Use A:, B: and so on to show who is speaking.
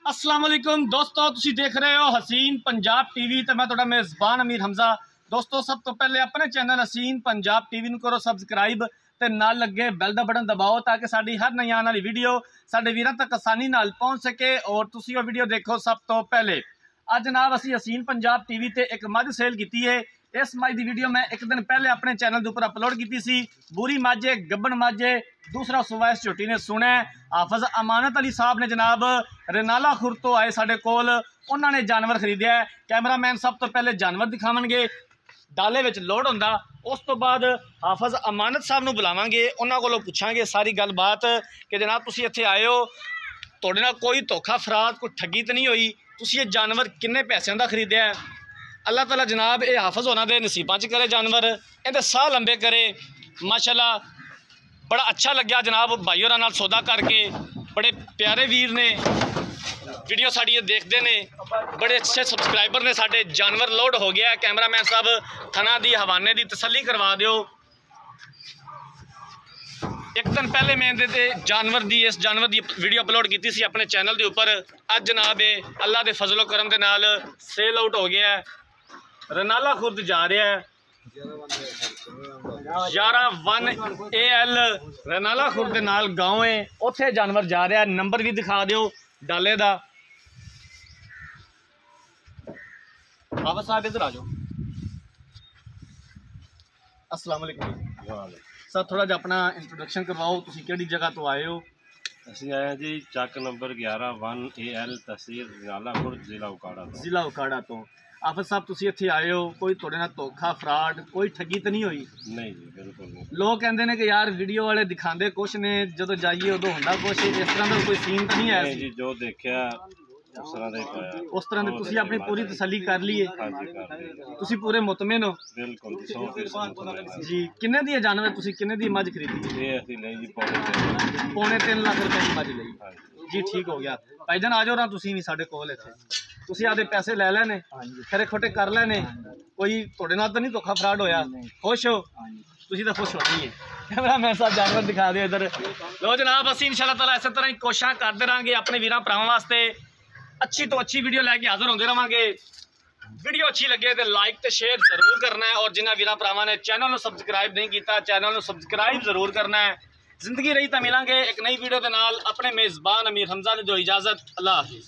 A: अस्सलाम वालेकुम दोस्तों, तुसी देख रहे हो हसीन पंजाब टीवी तो मैं तुहाडा मेज़बान अमीर हमजा। दोस्तों, सब तो पहले अपने चैनल हसीन पंजाब टीवी नूं करो सबसक्राइब ते नाल लगे बैल दा बटन दबाओ ताकि साडी हर नई आने वाली वीडियो साडे वीरां तक आसानी नाल पहुंच सके और तुसी वो वीडियो देखो सब तो पहले। अज जनाब असी हसीन पंजाब टीवी ते एक मझ सेल की है। इस मझ की वीडियो मैं एक दिन पहले अपने चैनल के उपर अपलोड की सी। बुरी माझे गब्बन माझे दूसरा सुबह इस झोटी ने सुना। हाफज अमानत अली साहब ने जनाब रनाला खुर तो आए साढ़े कोल, उन्होंने जानवर खरीदया है। कैमरामैन सब तो पहले जानवर दिखावणगे, डाले विच लोड होंदा। उस तो बाद हाफज अमानत साहब नूं बुलावांगे, उन्हां कोलों पुछांगे सारी गलबात कि जनाब तुसीं इत्थे आए हो, तुहाडे नाल कोई धोखा फराड कोई ठगी तो नहीं हुई, तुसीं ये जानवर किन्ने पैसों का खरीदया है। अल्लाह ताला जनाब ये हाफज होना दे नसीबां च करे जानवर, इहदे साह लंबे करे। माशाअल्लाह बड़ा अच्छा लग्या जनाब भाई होरां नाल सौदा करके। बड़े प्यारे वीर ने, वीडियो साड़ी देखते ने, बड़े अच्छे सबसक्राइबर ने साडे। जानवर लोड हो गया है, कैमरामैन साहब थना दी हवाने की तसल्ली करवा दिओ। एक दिन पहले मैं इस जानवर की वीडियो अपलोड की सी अपने चैनल के उपर। अज जनाब अल्लाह के फजलो करम के नाल सेल आउट हो गया है। रनाला खुर्द जा रहा है 11 AL रनाला खुर्द के नाल गाँव है, उत्थे जानवर जा रहा है। नंबर भी दिखा दिओ डाले दा। हाफज साहब इधर आ जाओ। अस्सलाम वालेकुम सर, थोड़ा जिहा अपना इंट्रोडक्शन करवाओ, तुसीं किहड़ी जगह तो आए हो?
B: ਅਸੀਂ ਆਏ ਜੀ ਚੱਕ ਨੰਬਰ 11 1 AL ਤਹਿਸੀਲ ਰਨਾਲਾ ਖੁਰਦ ਜ਼ਿਲ੍ਹਾ ਉਕਾੜਾ ਤੋਂ।
A: ਜ਼ਿਲ੍ਹਾ ਉਕਾੜਾ ਤੋਂ। हाफज साहब तुसीं इत्थे आए हो, कोई तुहाडे नाल धोखा फराड कोई ठगी तो नहीं हुई?
B: नहीं जी बिल्कुल नहीं।
A: लोग कहते हैं कि यार वीडियो वाले दिखाते कुछ ने, जो जाइए उदों होंदा कुछ। इस तरह का कोई सीन तो नहीं है?
B: नहीं जी, जो देखा उस तरह का ही पाया।
A: उस तरह की तुसीं अपनी पूरी तसल्ली कर ली है?
B: हाँ जी कर ली।
A: तुसीं पूरे मुतमिन हो?
B: बिल्कुल 100%
A: जी। किन्ने दी जानवर तुसीं किन्ने दी मझ खरीदी?
B: ये असं नहीं जी पौने
A: 3 लाख रुपए की मझ लई जी। ठीक हो गया भाईजान, आ जाओ ना तुसीं भी साडे कोल इत्थे। तुसीं आदे पैसे लै लैने, खरे खोटे कर लैने, कोई तुहाडे नाल तो नहीं धोखा फराड होया? खुश हो? तुसीं तो खुश होनी है। कैमरामैन साहब जानवर दिखा दिओ इधर। लो जनाब, असीं इंशाअल्लाह ताला इस तरह की कोशिशां करते रहांगे अपने वीरां भरावां वास्ते। अच्छी तो अच्छी वीडियो लैके हाजिर होंदे रहांगे। वीडियो अच्छी लगे तो लाइक तो शेयर जरूर करना है, और जिन्हां वीरां भरावां ने चैनल को सबसक्राइब नहीं किया चैनल को सबसक्राइब जरूर करना है। जिंदगी रही तो मिलांगे एक नई वीडियो के नाल। अपने मेज़बान अमीर हमजा ने दो इजाज़त। अल्लाह हाफिज़।